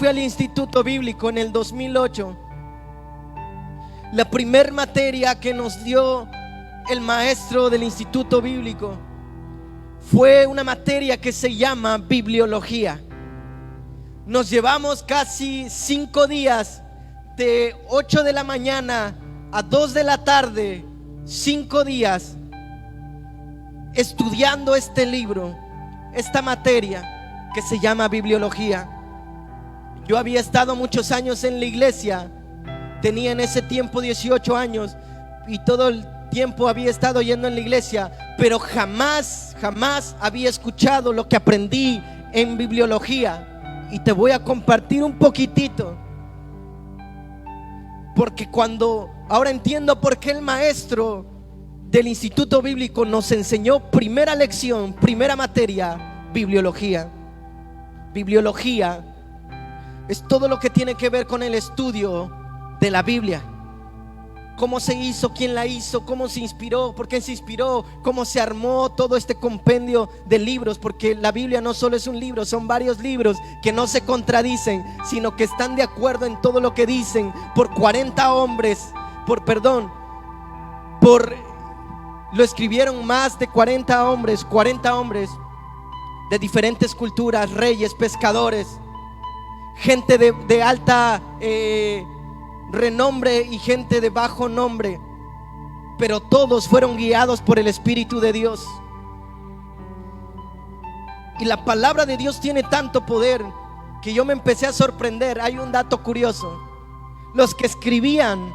Fui al Instituto Bíblico en el 2008. La primer materia que nos dio el maestro del Instituto Bíblico fue una materia que se llama bibliología. Nos llevamos casi 5 días, de 8 de la mañana a 2 de la tarde, 5 días estudiando este libro, esta materia que se llama bibliología. Yo había estado muchos años en la iglesia, tenía en ese tiempo 18 años y todo el tiempo había estado yendo en la iglesia, pero jamás había escuchado lo que aprendí en bibliología. Y te voy a compartir un poquitito, porque ahora entiendo por qué el maestro del Instituto Bíblico nos enseñó primera lección, primera materia, bibliología. Bibliología es todo lo que tiene que ver con el estudio de la Biblia. Cómo se hizo, quién la hizo, cómo se inspiró, por qué se inspiró, cómo se armó todo este compendio de libros, porque la Biblia no solo es un libro, son varios libros que no se contradicen, sino que están de acuerdo en todo lo que dicen por 40 hombres, lo escribieron más de 40 hombres de diferentes culturas, reyes, pescadores, gente de alta renombre y gente de bajo nombre, pero todos fueron guiados por el Espíritu de Dios. Y la palabra de Dios tiene tanto poder que yo me empecé a sorprender. Hay un dato curioso: los que escribían,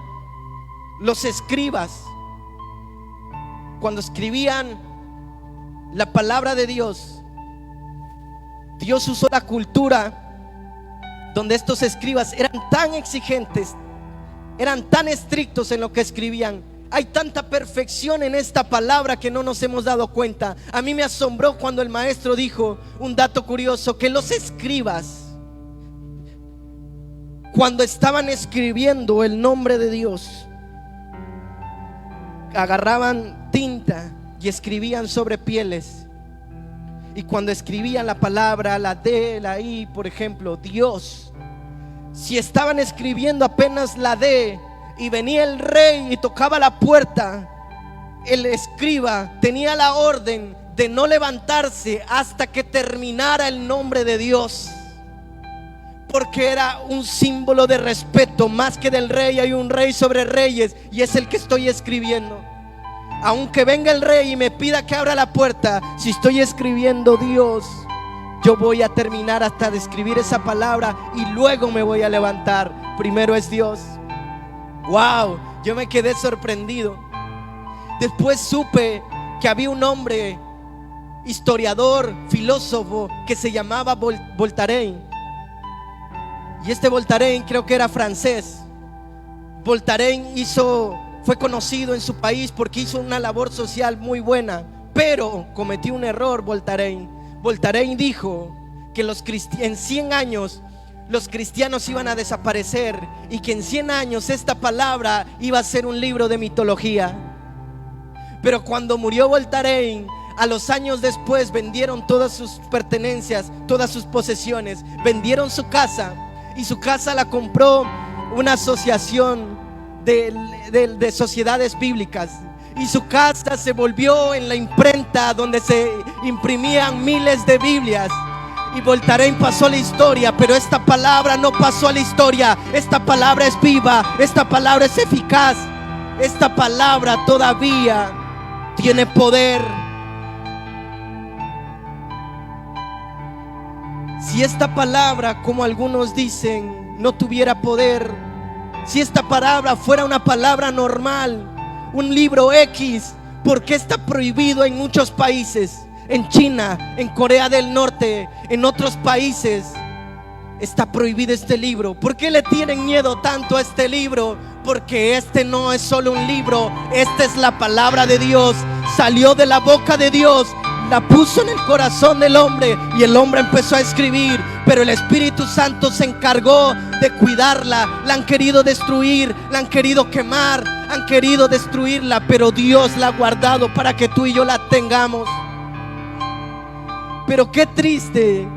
los escribas, cuando escribían la palabra de Dios, Dios usó la cultura donde estos escribas eran tan exigentes, eran tan estrictos en lo que escribían. Hay tanta perfección en esta palabra que no nos hemos dado cuenta. A mí me asombró cuando el maestro dijo un dato curioso, que los escribas, cuando estaban escribiendo el nombre de Dios, agarraban tinta y escribían sobre pieles. Y cuando escribían la palabra, la D, la I, por ejemplo, Dios, si estaban escribiendo apenas la D y venía el rey y tocaba la puerta, el escriba tenía la orden de no levantarse hasta que terminara el nombre de Dios, porque era un símbolo de respeto. Más que del rey, hay un rey sobre reyes, y es el que estoy escribiendo. Aunque venga el rey y me pida que abra la puerta, si estoy escribiendo Dios, yo voy a terminar hasta de escribir esa palabra y luego me voy a levantar. Primero es Dios. Wow, yo me quedé sorprendido. Después supe que había un hombre, historiador, filósofo, que se llamaba Voltaire. Y este Voltaire creo que era francés. Voltaire fue conocido en su país porque hizo una labor social muy buena, pero cometió un error. Voltaire dijo que en 100 años los cristianos iban a desaparecer y que en 100 años esta palabra iba a ser un libro de mitología. Pero cuando murió Voltaire, a los años después vendieron todas sus pertenencias, todas sus posesiones, vendieron su casa, y su casa la compró una asociación de sociedades bíblicas, y su casa se volvió en la imprenta donde se imprimían miles de Biblias. Y Voltaire pasó a la historia, pero esta palabra no pasó a la historia. Esta palabra es viva, esta palabra es eficaz, esta palabra todavía tiene poder. Si esta palabra, como algunos dicen, no tuviera poder, si esta palabra fuera una palabra normal, un libro X, ¿por qué está prohibido en muchos países? En China, en Corea del Norte, en otros países está prohibido este libro. ¿Por qué le tienen miedo tanto a este libro? Porque este no es solo un libro, esta es la palabra de Dios. Salió de la boca de Dios, la puso en el corazón del hombre y el hombre empezó a escribir, pero el Espíritu Santo se encargó de cuidarla. La han querido destruir, la han querido quemar, han querido destruirla, pero Dios la ha guardado para que tú y yo la tengamos. Pero qué triste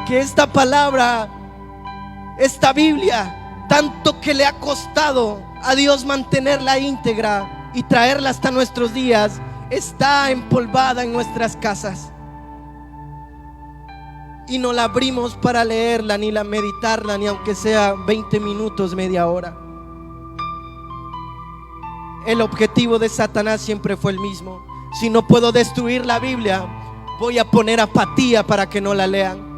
que esta palabra esta Biblia, tanto que le ha costado a Dios mantenerla íntegra y traerla hasta nuestros días, está empolvada en nuestras casas y no la abrimos para leerla, ni la meditarla, ni aunque sea 20 minutos, media hora. El objetivo de Satanás siempre fue el mismo: si no puedo destruir la Biblia, voy a poner apatía para que no la lean.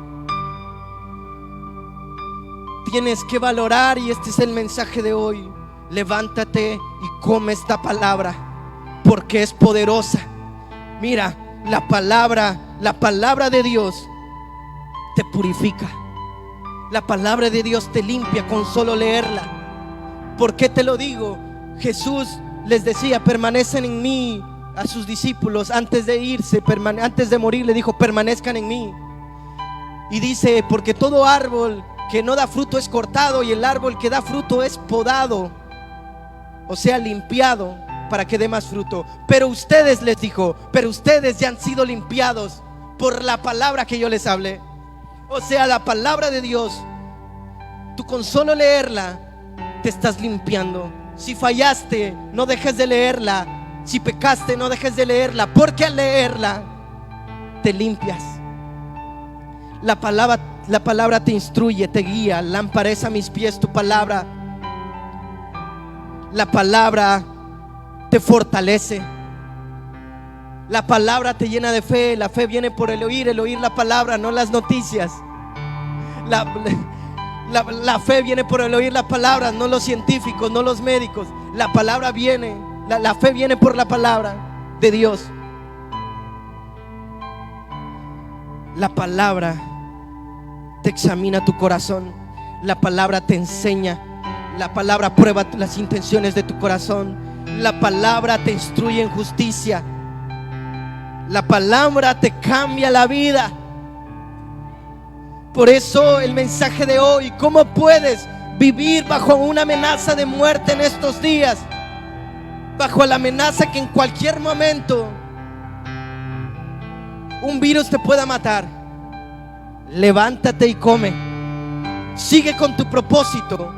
Tienes que valorar, y este es el mensaje de hoy: levántate y come esta palabra, porque es poderosa. Mira, la palabra de Dios te purifica. La palabra de Dios te limpia con solo leerla. ¿Por qué te lo digo? Jesús les decía: permanecen en mí. A sus discípulos antes de irse, antes de morir, le dijo: permanezcan en mí. Y dice: porque todo árbol que no da fruto es cortado, y el árbol que da fruto es podado, o sea, limpiado, para que dé más fruto. Pero ustedes, les dijo, pero ustedes ya han sido limpiados por la palabra que yo les hablé. O sea, la palabra de Dios, tú con solo leerla te estás limpiando. Si fallaste, no dejes de leerla. Si pecaste, no dejes de leerla, porque al leerla te limpias. La palabra te instruye, te guía. Lámpara es a mis pies tu palabra. La palabra te fortalece. La palabra te llena de fe. La fe viene por el oír la palabra, no las noticias. La fe viene por el oír la palabra, no los científicos, no los médicos. La palabra viene, la fe viene por la palabra de Dios. La palabra te examina tu corazón. La palabra te enseña. La palabra prueba las intenciones de tu corazón. La palabra te instruye en justicia. La palabra te cambia la vida. Por eso el mensaje de hoy: ¿cómo puedes vivir bajo una amenaza de muerte en estos días? Bajo la amenaza que en cualquier momento un virus te pueda matar. Levántate y come. Sigue con tu propósito.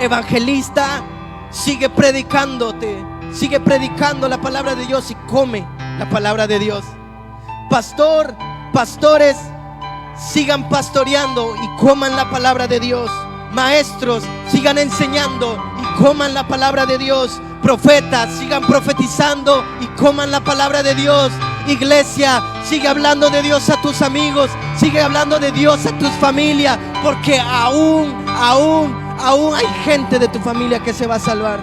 Evangelista, sigue predicándote. Sigue predicando la palabra de Dios y come la palabra de Dios. Pastor, pastores, sigan pastoreando y coman la palabra de Dios. Maestros, sigan enseñando y coman la palabra de Dios. Profetas, sigan profetizando y coman la palabra de Dios. Iglesia, sigue hablando de Dios a tus amigos. Sigue hablando de Dios a tus familias, porque aún hay gente de tu familia que se va a salvar.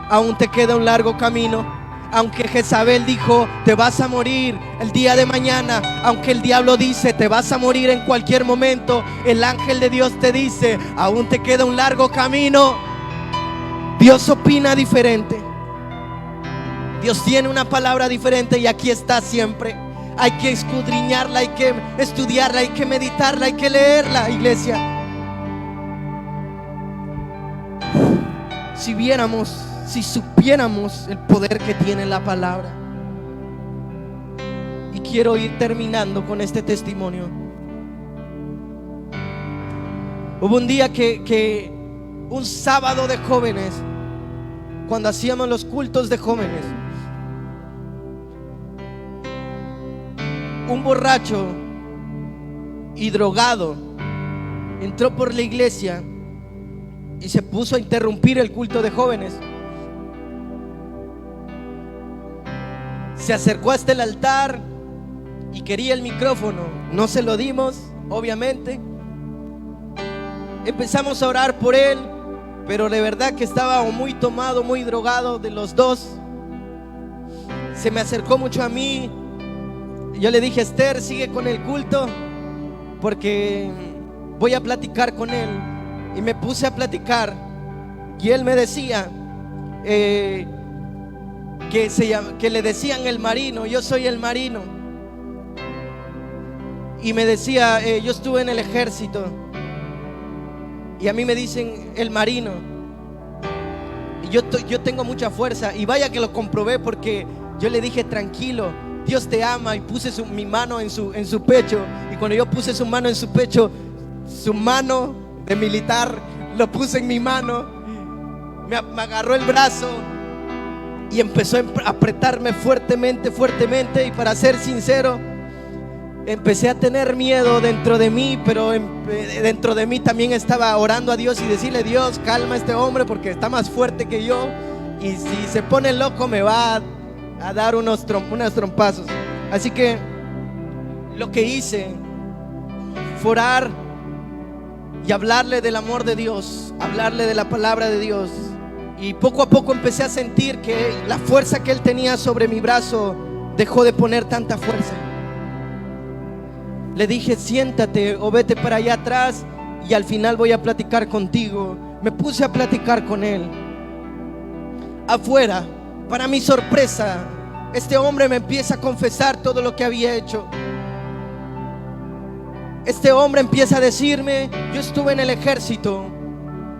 Aún te queda un largo camino. Aunque Jezabel dijo: te vas a morir el día de mañana. Aunque el diablo dice: te vas a morir en cualquier momento. El ángel de Dios te dice: aún te queda un largo camino. Dios opina diferente. Dios tiene una palabra diferente, y aquí está siempre. Hay que escudriñarla, hay que estudiarla, hay que meditarla, hay que leerla, iglesia. Si supiéramos el poder que tiene la palabra. Y quiero ir terminando con este testimonio. Hubo un día que un sábado de jóvenes, cuando hacíamos los cultos de jóvenes, un borracho y drogado entró por la iglesia y se puso a interrumpir el culto de jóvenes. Se acercó hasta el altar y quería el micrófono. No se lo dimos, obviamente. Empezamos a orar por él, pero de verdad que estaba muy tomado, muy drogado, de los dos. Se me acercó mucho a mí. Yo le dije: Esther, sigue con el culto, porque voy a platicar con él. Y me puse a platicar, y él me decía que le decían el marino. Yo soy el marino. Y me decía: yo estuve en el ejército, y a mí me dicen el marino. Y yo tengo mucha fuerza. Y vaya que lo comprobé, porque yo le dije: tranquilo, Dios te ama. Y puse mi mano en su pecho. Y cuando yo puse su mano en su pecho, su mano de militar lo puso en mi mano, me agarró el brazo y empezó a apretarme fuertemente, fuertemente. Y para ser sincero, empecé a tener miedo dentro de mí, pero dentro de mí también estaba orando a Dios y decirle: Dios, calma a este hombre porque está más fuerte que yo, y si se pone loco me va a dar unos trompazos. Así que lo que hice fue orar y hablarle del amor de Dios, hablarle de la palabra de Dios. Y poco a poco empecé a sentir que la fuerza que él tenía sobre mi brazo dejó de poner tanta fuerza. Le dije: siéntate o vete para allá atrás y al final voy a platicar contigo. Me puse a platicar con él. Afuera, para mi sorpresa, este hombre me empieza a confesar todo lo que había hecho. Este hombre empieza a decirme: yo estuve en el ejército,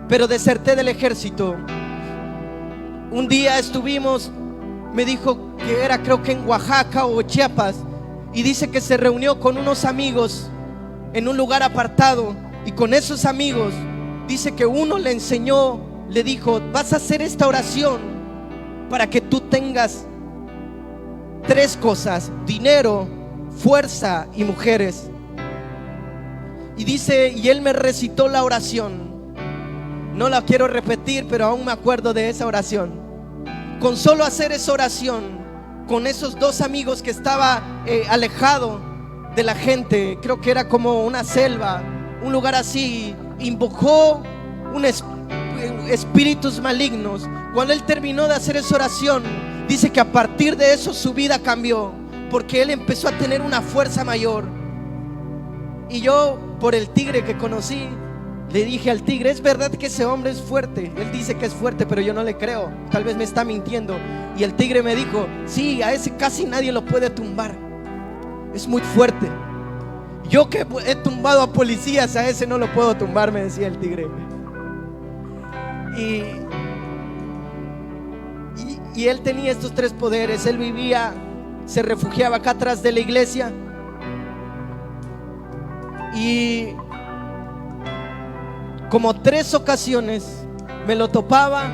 pero deserté del ejército. Un día estuvimos, me dijo que era, creo que en Oaxaca o Chiapas, y dice que se reunió con unos amigos en un lugar apartado, y con esos amigos dice que uno le enseñó, le dijo: vas a hacer esta oración para que tú tengas 3 cosas: dinero, fuerza y mujeres. Y dice, y él me recitó la oración. No la quiero repetir, pero aún me acuerdo de esa oración. Con solo hacer esa oración, con esos 2 amigos que estaba alejado de la gente, creo que era como una selva, un lugar así, invocó espíritus malignos. Cuando él terminó de hacer esa oración, dice que a partir de eso su vida cambió, porque él empezó a tener una fuerza mayor. Y yo, por el tigre que conocí, le dije al tigre: es verdad que ese hombre es fuerte. Él dice que es fuerte, pero yo no le creo, tal vez me está mintiendo. Y el tigre me dijo: sí, a ese casi nadie lo puede tumbar, es muy fuerte. Yo que he tumbado a policías, a ese no lo puedo tumbar, me decía el tigre. Y él tenía estos 3 poderes. Él vivía, se refugiaba acá atrás de la iglesia, y como 3 ocasiones me lo topaba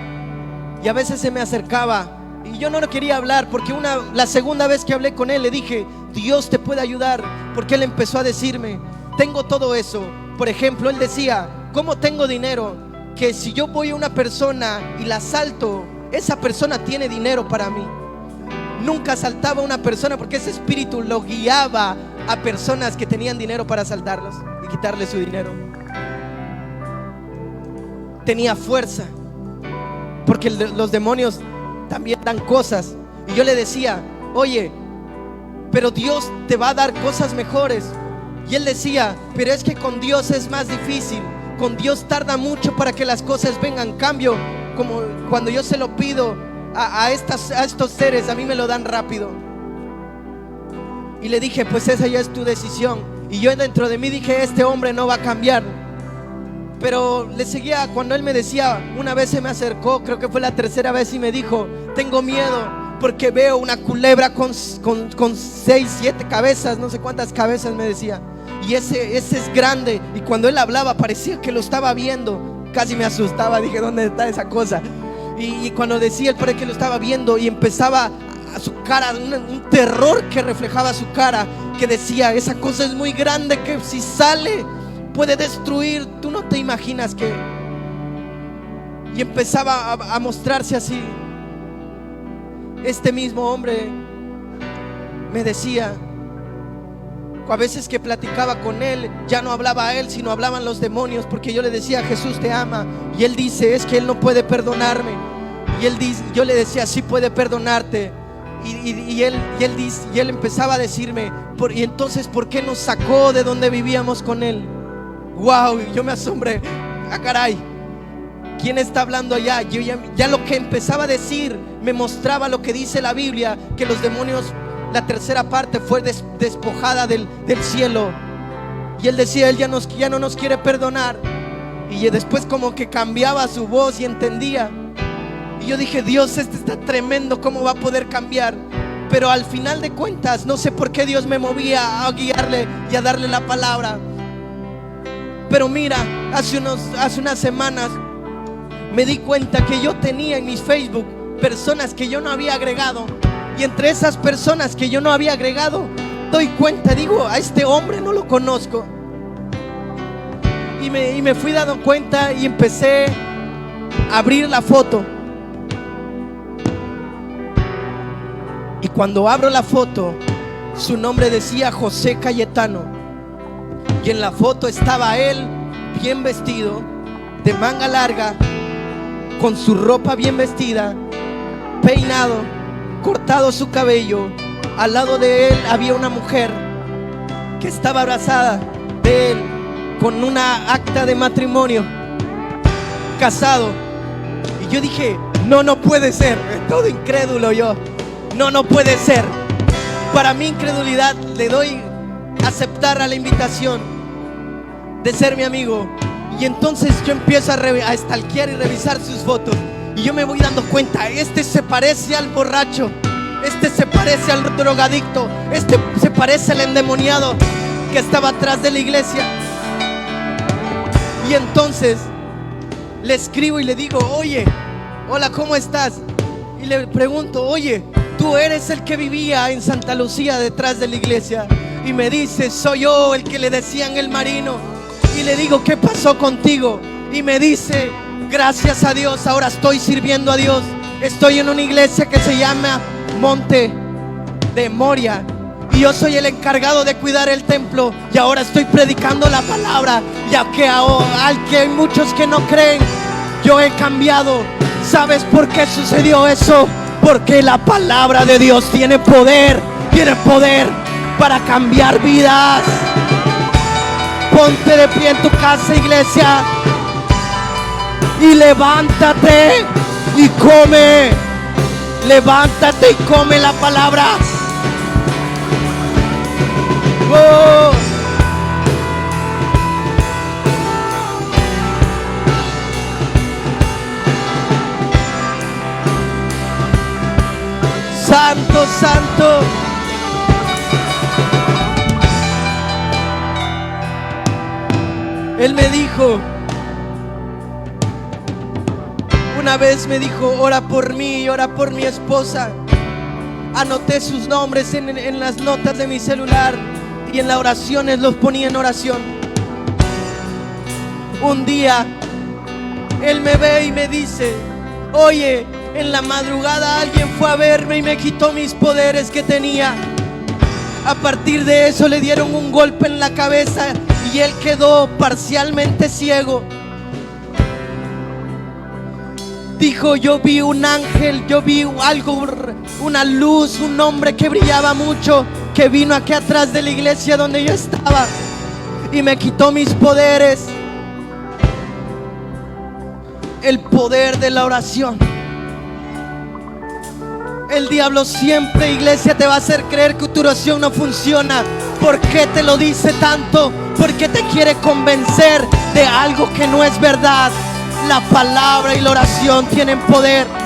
y a veces se me acercaba y yo no le quería hablar, porque la segunda vez que hablé con él le dije: Dios te puede ayudar, porque él empezó a decirme: tengo todo eso. Por ejemplo, él decía: ¿cómo tengo dinero? Que si yo voy a una persona y la asalto, esa persona tiene dinero para mí. Nunca asaltaba a una persona porque ese espíritu lo guiaba a personas que tenían dinero para asaltarlos y quitarle su dinero. Tenía fuerza, porque los demonios también dan cosas. Y yo le decía: oye, pero Dios te va a dar cosas mejores. Y él decía: pero es que con Dios es más difícil, con Dios tarda mucho para que las cosas vengan. Cambio, como cuando yo se lo pido a estos seres, a mí me lo dan rápido. Y le dije: pues esa ya es tu decisión. Y yo dentro de mí dije: este hombre no va a cambiar. Pero le seguía. Cuando él me decía, una vez se me acercó, creo que fue la 3ª vez, y me dijo: tengo miedo porque veo una culebra con 6, 7 cabezas, no sé cuántas cabezas me decía. Y ese es grande. Y cuando él hablaba parecía que lo estaba viendo. Casi me asustaba, dije: ¿dónde está esa cosa? Y cuando decía, él parecía que lo estaba viendo, y empezaba a su cara un terror que reflejaba su cara, que decía: esa cosa es muy grande, que si sale puede destruir, tú no te imaginas que. Y empezaba a mostrarse así. Este mismo hombre me decía, a veces que platicaba con él, ya no hablaba a él, sino hablaban los demonios, porque yo le decía: Jesús te ama. Y él dice: es que él no puede perdonarme. Y él dice, yo le decía: sí puede perdonarte. Y él empezaba a decirme: y entonces, ¿por qué nos sacó de donde vivíamos con él? Wow, yo me asombré. Ah, caray, ¿quién está hablando allá? Yo ya lo que empezaba a decir me mostraba lo que dice la Biblia, que los demonios, la 3ª parte fue despojada del cielo. Y él decía: él ya no nos quiere perdonar. Y después como que cambiaba su voz y entendía. Y yo dije: Dios, este está tremendo, ¿cómo va a poder cambiar? Pero al final de cuentas, no sé por qué Dios me movía a guiarle y a darle la palabra. Pero mira, hace unas semanas me di cuenta que yo tenía en mi Facebook personas que yo no había agregado. Y entre esas personas que yo no había agregado, doy cuenta, digo, a este hombre no lo conozco. Y me fui dando cuenta y empecé a abrir la foto. Y cuando abro la foto, su nombre decía José Cayetano. Y en la foto estaba él bien vestido, de manga larga, con su ropa bien vestida, peinado, cortado su cabello. Al lado de él había una mujer que estaba abrazada de él con una acta de matrimonio, casado. Y yo dije, no puede ser. Todo incrédulo yo. No puede ser. Para mi incredulidad le doy a aceptar a la invitación de ser mi amigo. Y entonces yo empiezo a stalkear y revisar sus fotos. Y yo me voy dando cuenta, este se parece al borracho, este se parece al drogadicto, este se parece al endemoniado que estaba atrás de la iglesia. Y entonces le escribo y le digo, oye, hola, ¿cómo estás? Y le pregunto, oye, ¿tú eres el que vivía en Santa Lucía detrás de la iglesia? Y me dice, soy yo, el que le decían el marino. Y le digo, ¿qué pasó contigo? Y me dice, gracias a Dios, ahora estoy sirviendo a Dios. Estoy en una iglesia que se llama Monte de Moria, y yo soy el encargado de cuidar el templo. Y ahora estoy predicando la palabra, ya que al que hay muchos que no creen, yo he cambiado. ¿Sabes por qué sucedió eso? Porque la palabra de Dios tiene poder para cambiar vidas. Ponte de pie en tu casa, iglesia, y levántate y come. Levántate y come la palabra. Oh. Santo, santo. Él me dijo, una vez me dijo, ora por mí y ora por mi esposa. Anoté sus nombres en las notas de mi celular y en las oraciones los ponía en oración. Un día él me ve y me dice, oye, en la madrugada alguien fue a verme y me quitó mis poderes que tenía. A partir de eso le dieron un golpe en la cabeza y él quedó parcialmente ciego. Dijo, yo vi un ángel, yo vi algo, una luz, un hombre que brillaba mucho, que vino aquí atrás de la iglesia donde yo estaba y me quitó mis poderes. El poder de la oración. El diablo siempre, iglesia, te va a hacer creer que tu oración no funciona. ¿Por qué te lo dice tanto? Porque te quiere convencer de algo que no es verdad. La palabra y la oración tienen poder.